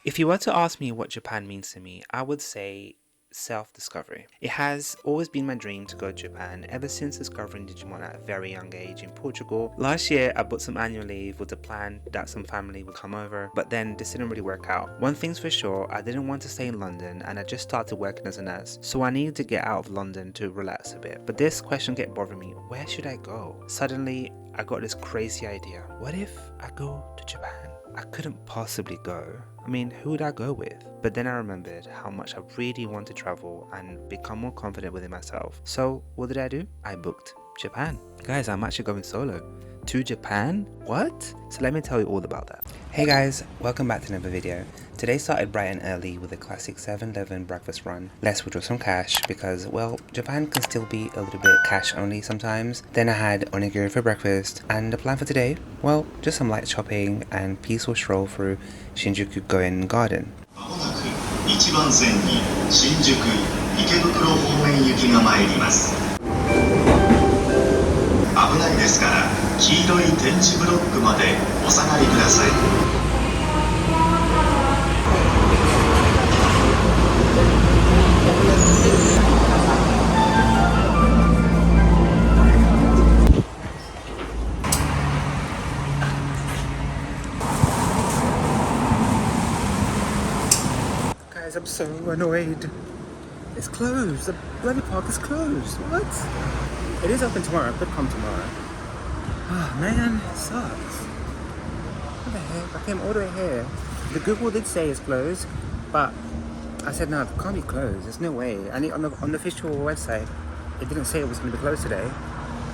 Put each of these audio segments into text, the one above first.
If you were to ask me what Japan means to me, I would say self-discovery. It has always been my dream to go to Japan ever since discovering Digimon at a very young age in Portugal. Last year I booked some annual leave with the plan that some family would come over, but then this didn't really work out. One thing's for sure, I didn't want to stay in London and I just started working as a nurse, so I needed to get out of London to relax a bit. But this question kept bothering me, where should I go? Suddenly I got this crazy idea. What if I go to Japan? I couldn't possibly go. I mean, who would I go with? But then I remembered how much I really want to travel and become more confident within myself. So what did I do? I booked Japan. Guys, I'm actually going solo to Japan. What? So let me tell you all about that. Hey guys, welcome back to another video. Today started bright and early with a classic 7-Eleven breakfast run. Let's withdraw some cash because, well, Japan can still be a little bit cash only sometimes. Then I had onigiri for breakfast, and the plan for today, well, just some light shopping and peaceful stroll through Shinjuku Gyoen Garden. 1番線に新宿池袋方面行きが参ります。危ないですから黄色い点字ブロックまでお下がりください。Guys, I'm so annoyed. It's closed. The bloody park is closed. What? It is open tomorrow. I could come tomorrow. Oh man, it sucks. What the heck? I came all the way here. The Google did say it's closed, but I said no, it can't be closed. There's no way. And on the official website, it didn't say it was going to be closed today.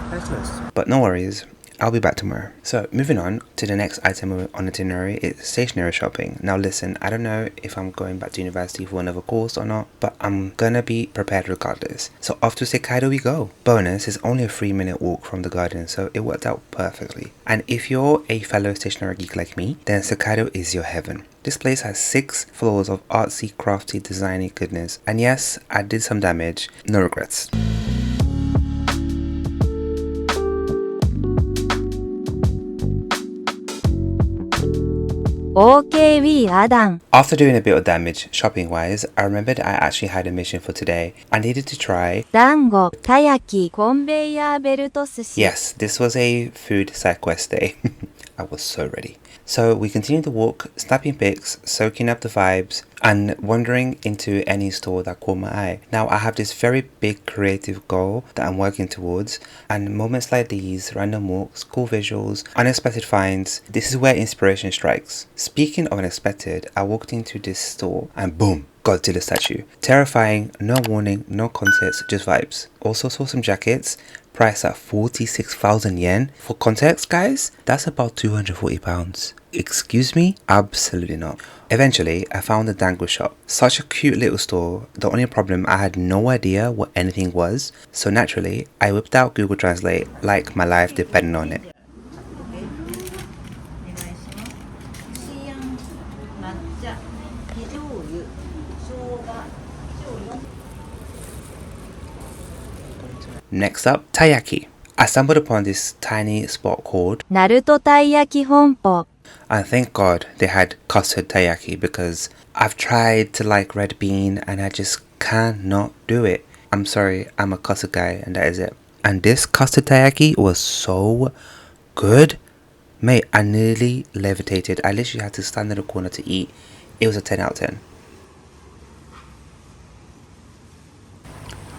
And it's closed. But no worries. I'll be back tomorrow. So moving on to the next item on the itinerary, it's stationery shopping. Now listen, I don't know if I'm going back to university for another course or not, but I'm gonna be prepared regardless. So off to Hokkaido we go. Bonus is only a 3-minute walk from the garden, so it worked out perfectly. And if you're a fellow stationery geek like me, then Hokkaido is your heaven. This place has 6 floors of artsy, crafty, designy goodness. And yes, I did some damage, no regrets. Okay, we are done. After doing a bit of damage shopping wise, I remembered I actually had a mission for today. I needed to try Dango, Tayaki, Conveyor Belt Sushi. Yes, this was a food side quest day. I was so ready. So we continued to walk, snapping pics, soaking up the vibes, and wandering into any store that caught my eye. Now I have this very big creative goal that I'm working towards, and moments like these, random walks, cool visuals, unexpected finds, this is where inspiration strikes. Speaking of unexpected, I walked into this store and boom, Godzilla statue. Terrifying, no warning, no context, just vibes. Also saw some jackets, priced at 46,000 yen. For context, guys, that's about 240 pounds. Excuse me? Absolutely not. Eventually, I found the dango shop. Such a cute little store. The only problem, I had no idea what anything was. So naturally, I whipped out Google Translate like my life depended on it. Next up, taiyaki. I stumbled upon this tiny spot called Naruto Taiyaki Honpo. And thank God they had custard taiyaki because I've tried to like red bean and I just cannot do it. I'm sorry, I'm a custard guy and that is it. And this custard taiyaki was so good. Mate, I nearly levitated. I literally had to stand in the corner to eat. It was a 10 out of 10.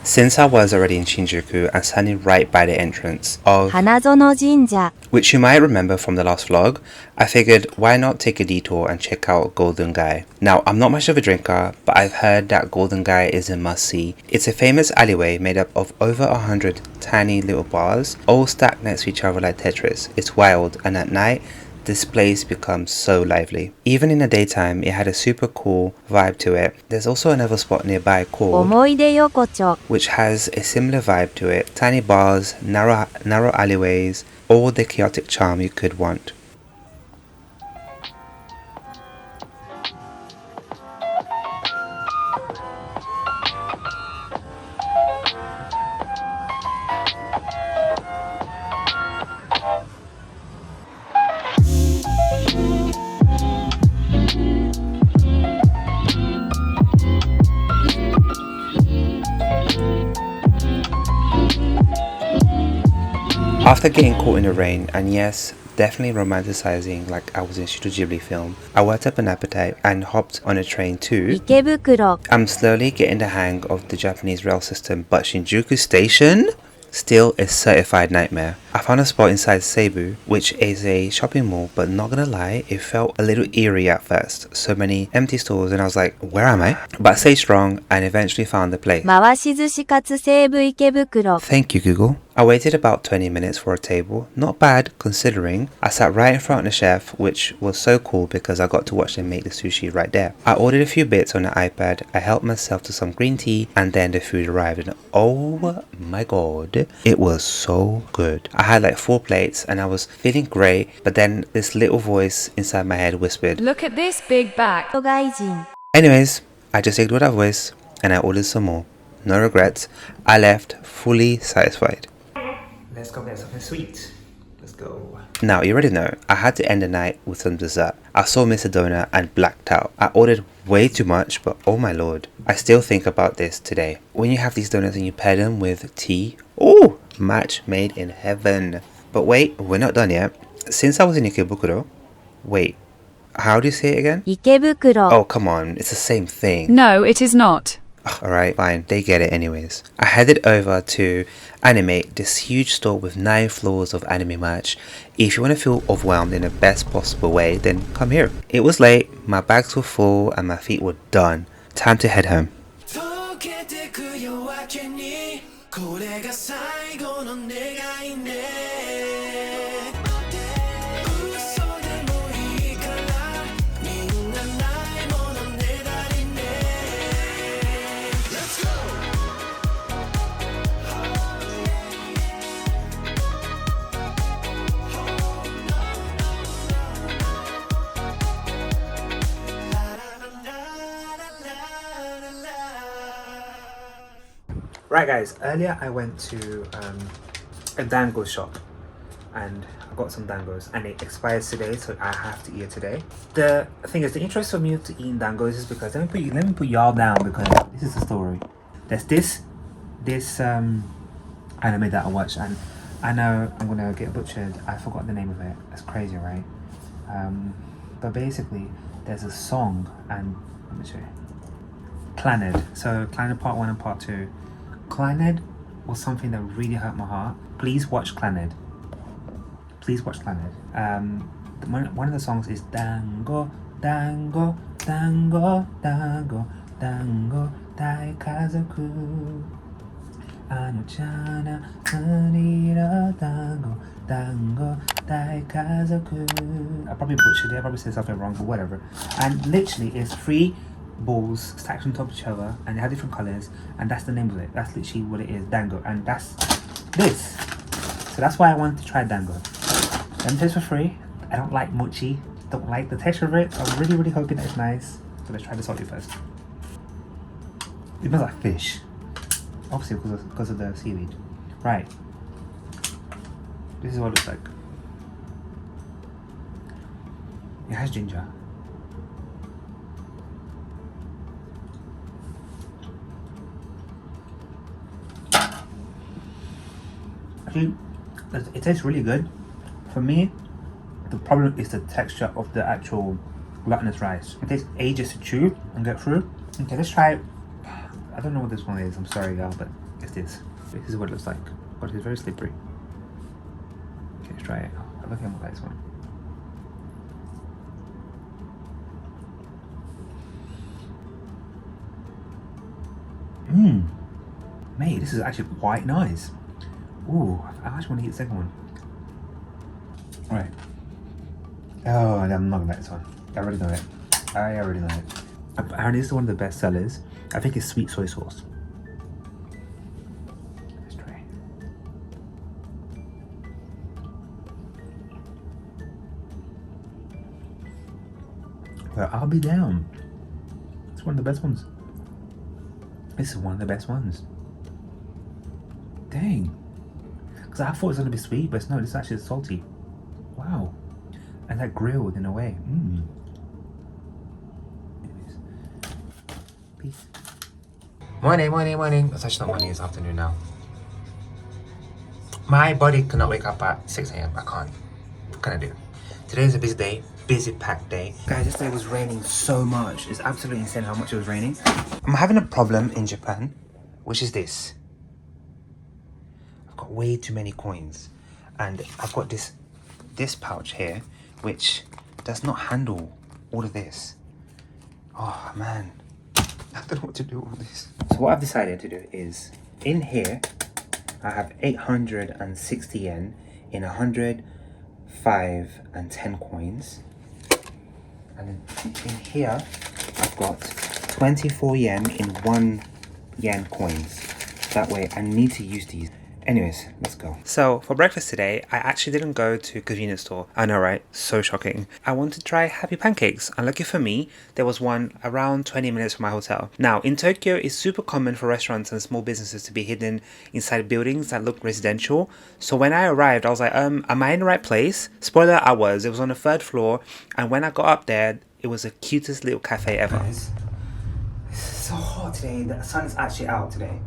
Since I was already in Shinjuku and standing right by the entrance of Hanazono Jinja, which you might remember from the last vlog, I figured why not take a detour and check out Golden Gai. Now I'm not much of a drinker, but I've heard that Golden Gai is a must-see. It's a famous alleyway made up of over 100 tiny little bars, all stacked next to each other like Tetris. It's wild, and at night this place becomes so lively. Even in the daytime, it had a super cool vibe to it. There's also another spot nearby called Omoide Yokocho, which has a similar vibe to it. Tiny bars, narrow alleyways, all the chaotic charm you could want. After getting caught in the rain, and yes, definitely romanticizing like I was in a Studio Ghibli film, I worked up an appetite and hopped on a train to 池袋 I'm slowly getting the hang of the Japanese rail system, but Shinjuku Station? Still a certified nightmare. I found a spot inside Seibu, which is a shopping mall, but not gonna lie, it felt a little eerie at first. So many empty stores and I was like, where am I? But I stayed strong and eventually found the place. 回し寿司かつ西武池袋 Thank you, Google. I waited about 20 minutes for a table. Not bad, considering. I sat right in front of the chef, which was so cool because I got to watch them make the sushi right there. I ordered a few bits on the iPad. I helped myself to some green tea, and then the food arrived. And oh my god, it was so good. I had like 4 plates, and I was feeling great. But then this little voice inside my head whispered, Look at this big back. 外人 Anyways, I just ignored that voice, and I ordered some more. No regrets. I left fully satisfied. Let's go get something sweet. Let's go. Now, you already know, I had to end the night with some dessert. I saw Mr. Donut and blacked out. I ordered way too much, but oh my lord. I still think about this today. When you have these donuts and you pair them with tea, oh, match made in heaven. But wait, we're not done yet. Since I was in ikebukuro, wait, how do you say it again? 池袋 Oh, come on, it's the same thing. No, it is not. Alright, fine, they get it anyways. I headed over to Animate, this huge store with 9 floors of anime merch. If you want to feel overwhelmed in the best possible way, then come here. It was late, my bags were full and my feet were done. Time to head home. Right guys, earlier I went to a dango shop and I got some dangos and it expires today, so I have to eat it today. The thing is, the interest for me to eating dangos is because let me put y'all down because this is the story. There's this anime that I watched, and I know I'm gonna get butchered. I forgot the name of it. That's crazy, right? But basically there's a song, and let me show you. Clannad. So Clannad Part 1 and Part 2. Clannad was something that really hurt my heart. Please watch Clannad. Please watch Clannad. One of the songs is Dango, Dango, Dango, Dango, Dango, Daikazoku. Anochana, Anira, Dango, Dango, Daikazoku. I probably butchered it, I probably said something wrong, but whatever. And literally, it's 3 balls stacked on top of each other and they have different colors, and that's the name of it. That's literally what it is, dango, and that's this. So that's why I wanted to try dango. Them taste for free. I don't like mochi, don't like the texture of it, so I'm really hoping that it's nice. So let's try the salty first. It smells like fish, obviously because of the seaweed. Right, this is what it looks like. It has ginger. It tastes really good. For me, the problem is the texture of the actual glutinous rice. It takes ages to chew and get through. Okay, let's try it. I don't know what this one is, I'm sorry y'all, but it's this. This is what it looks like. But it's very slippery. Okay, let's try it. I'm looking at this one. Mate, this is actually quite nice. Ooh, I actually want to eat the second one. Alright. Oh, I'm not gonna like this one. I already know it. Apparently this is one of the best sellers. I think it's sweet soy sauce. Let's try. Well, I'll be down. It's one of the best ones. This is one of the best ones. Dang. Because I thought it was going to be sweet, but it's not. It's actually salty. Wow. And that grilled in a way. Anyways. Peace. Morning. It's actually not morning, it's afternoon now. My body cannot wake up at 6 a.m. I can't. What can I do? Today is a busy day, busy packed day. Guys, yesterday it was raining so much. It's absolutely insane how much it was raining. I'm having a problem in Japan, which is this. I've got way too many coins. And I've got this pouch here, which does not handle all of this. Oh man, I don't know what to do with all this. So what I've decided to do is, in here, I have 860 yen in 100, 5 and 10 coins. And then in here, I've got 24 yen in 1 yen coins. That way I need to use these. Anyways, let's go. So for breakfast today, I actually didn't go to a convenience store. I know, right? So shocking. I wanted to try happy pancakes. And lucky for me, there was one around 20 minutes from my hotel. Now, in Tokyo, it's super common for restaurants and small businesses to be hidden inside buildings that look residential. So when I arrived, I was like, am I in the right place? Spoiler, I was. It was on the 3rd floor. And when I got up there, it was the cutest little cafe ever. Guys, it's so hot today. The sun is actually out today.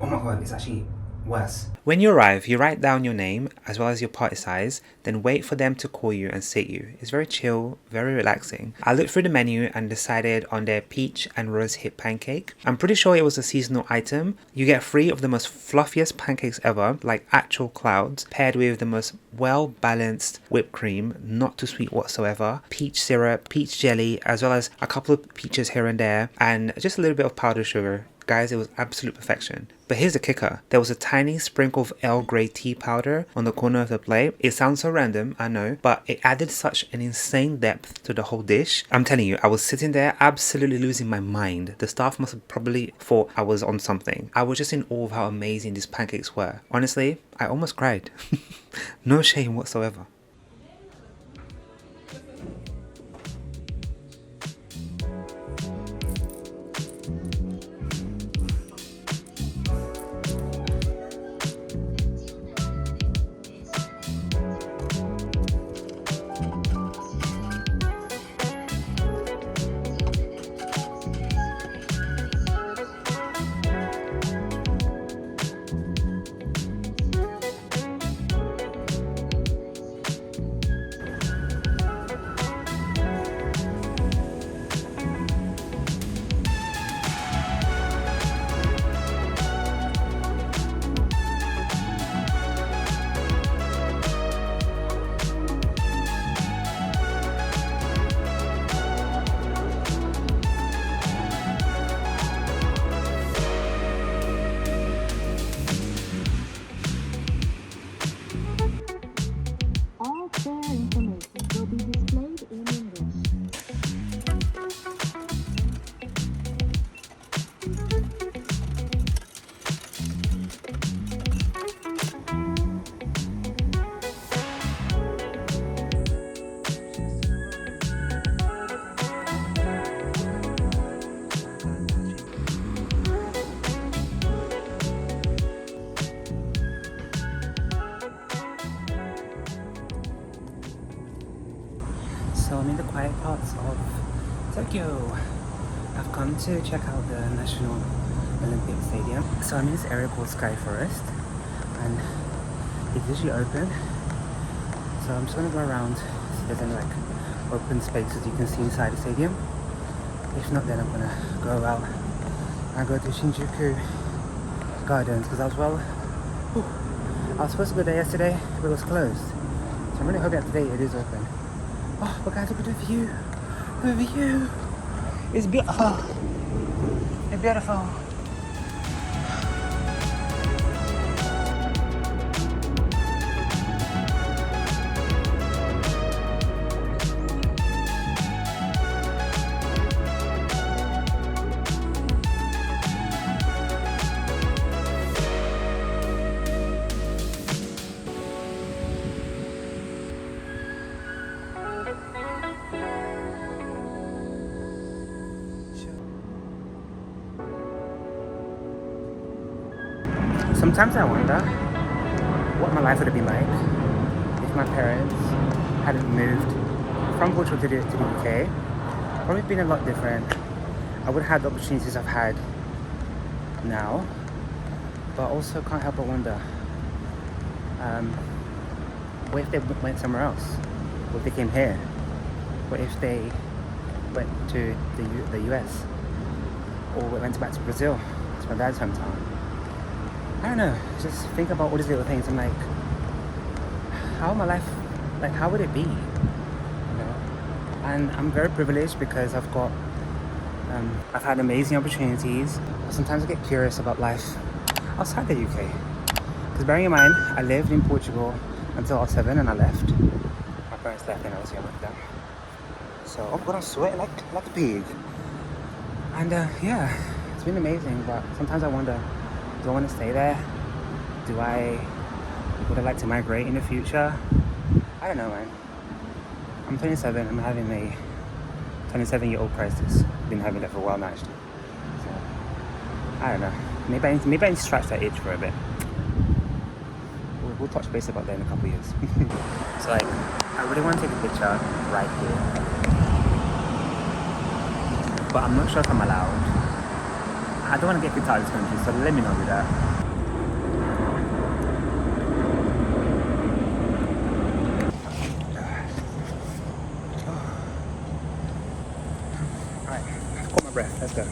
Oh my god, it's actually worse. When you arrive, you write down your name as well as your party size, then wait for them to call you and sit you. It's very chill, very relaxing. I looked through the menu and decided on their peach and rose hip pancake. I'm pretty sure it was a seasonal item. You get 3 of the most fluffiest pancakes ever, like actual clouds, paired with the most well-balanced whipped cream, not too sweet whatsoever, peach syrup, peach jelly, as well as a couple of peaches here and there, and just a little bit of powdered sugar. Guys, it was absolute perfection. But here's the kicker. There was a tiny sprinkle of Earl Grey tea powder on the corner of the plate. It sounds so random, I know, but it added such an insane depth to the whole dish. I'm telling you, I was sitting there absolutely losing my mind. The staff must have probably thought I was on something. I was just in awe of how amazing these pancakes were. Honestly, I almost cried. No shame whatsoever. So I'm in the quiet parts of Tokyo. I've come to check out the National Olympic Stadium. So I'm in this area called Sky Forest and it's usually open. So I'm just gonna go around, see if there's any like open spaces you can see inside the stadium. If not, then I'm gonna go out and go to Shinjuku Gardens because I was supposed to go there yesterday, but it was closed. So I'm really hoping that today it is open. Oh, but guys, look at the view. The view. It's beautiful. It's beautiful. Sometimes I wonder what my life would have been like if my parents hadn't moved from Portugal to the UK. Probably been a lot different. I would have had the opportunities I've had now, but also can't help but wonder What if they went somewhere else? What if they came here? What if they went to the US? Or went back to Brazil? It's my dad's hometown. I don't know, just think about all these little things. I'm like, how my life, like how would it be? You know? And I'm very privileged because I've had amazing opportunities. But sometimes I get curious about life outside the UK. Because bearing in mind, I lived in Portugal until I was 7 and I left. My parents left when I was young like that. So, oh god, I'm sweating like a pig. And yeah, it's been amazing, but sometimes I wonder, do I want to stay there? Would I like to migrate in the future? I don't know, man. I'm 27, I'm having a 27-year-old crisis. Been having that for a while now, actually. So, I don't know. Maybe I need to scratch that itch for a bit. We'll touch base about that in a couple of years. So like, I really want to take a picture right here. But I'm not sure if I'm allowed. I don't want to get kicked out of this country, so let me know with that. Alright, I've caught my breath, let's go.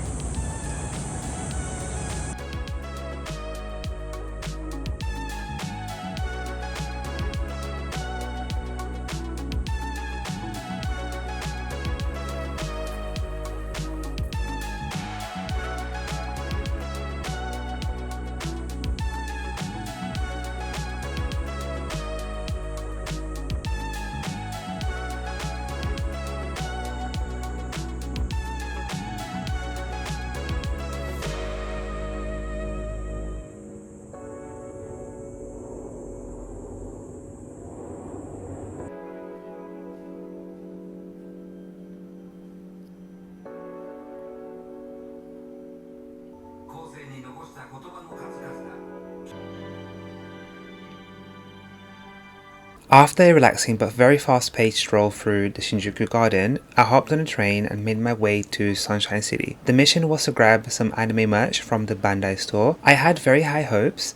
After a relaxing but very fast-paced stroll through the Shinjuku garden, I hopped on a train and made my way to Sunshine City. The mission was to grab some anime merch from the Bandai store. I had very high hopes,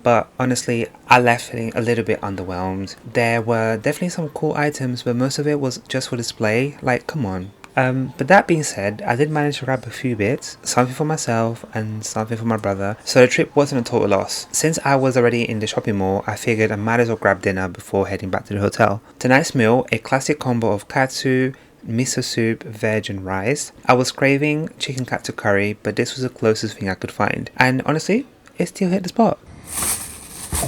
but honestly, I left feeling a little bit underwhelmed. There were definitely some cool items, but most of it was just for display. Like, come on. But that being said, I did manage to grab a few bits, something for myself and something for my brother, so the trip wasn't a total loss. Since I was already in the shopping mall, I figured I might as well grab dinner before heading back to the hotel. Tonight's meal, a classic combo of katsu, miso soup, veg and rice. I was craving chicken katsu curry, but this was the closest thing I could find. And honestly, it still hit the spot.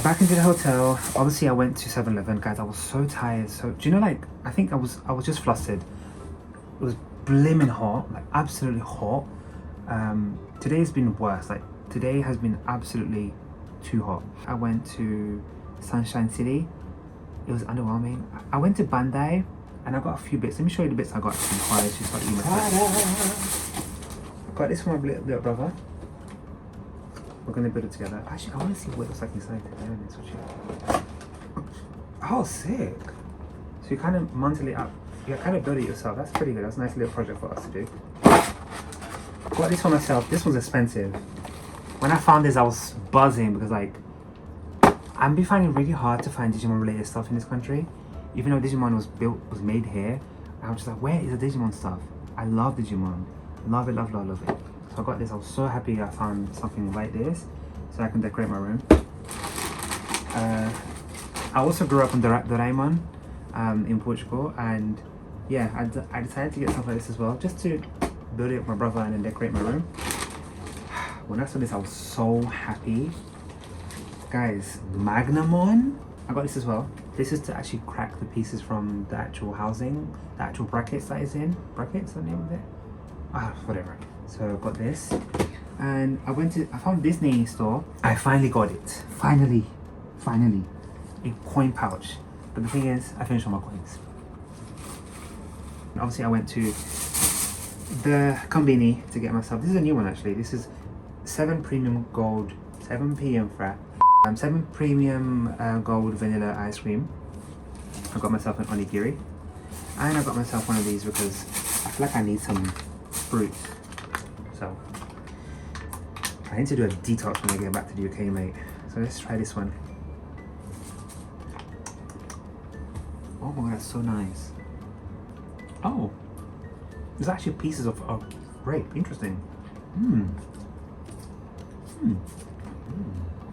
Back into the hotel, obviously I went to 7-Eleven, guys. I was so tired. So, do you know, like, I think I was just flustered. It was blimmin' hot, like absolutely hot. Today's been worse. Like today has been absolutely too hot. I went to Sunshine City. It was underwhelming. I went to Bandai and I got a few bits. Let me show you the bits I got before I actually start eating my food. I got this for my little brother. We're gonna build it together. Actually, I want to see what it looks like inside. Oh, sick! So you kind of mount it up. You kind of build it yourself. That's pretty good. That's a nice little project for us to do. Got this for myself. This was expensive. When I found this, I was buzzing because like I've been finding it really hard to find Digimon related stuff in this country. Even though Digimon was made here, I was just like, where is the Digimon stuff? I love Digimon. Love it, love, love, love it. So I got this. I was so happy I found something like this so I can decorate my room. I also grew up on Doraemon in Portugal, and yeah, I decided to get something like this as well, just to build it with my brother and then decorate my room. When I saw this, I was so happy. Guys, Magnamon! I got this as well. This is to actually crack the pieces from the actual housing, the actual brackets that it's in. Brackets, the name of it? Whatever. So I got this. And I found Disney store. I finally got it. Finally. A coin pouch. But the thing is, I finished all my coins. Obviously I went to the Combini to get myself, this is a new one actually, this is 7 premium gold, 7 PM frat, 7 premium gold vanilla ice cream. I got myself an onigiri, and I got myself one of these because I feel like I need some fruit. So I need to do a detox when I get back to the UK, mate. So let's try this one. Oh my god, that's so nice. Oh, there's actually pieces of grape. Interesting.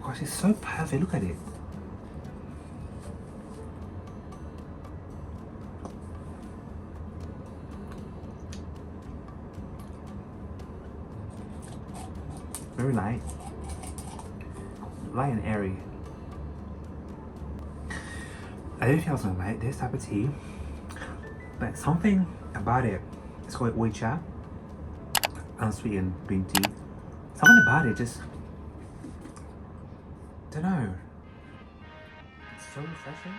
Gosh, it's so perfect. Look at it. Very light. Light and airy. I don't think I was gonna like this type of tea, but something about it. It's called oicha, unsweetened green tea. Something about it just, don't know. It's so refreshing.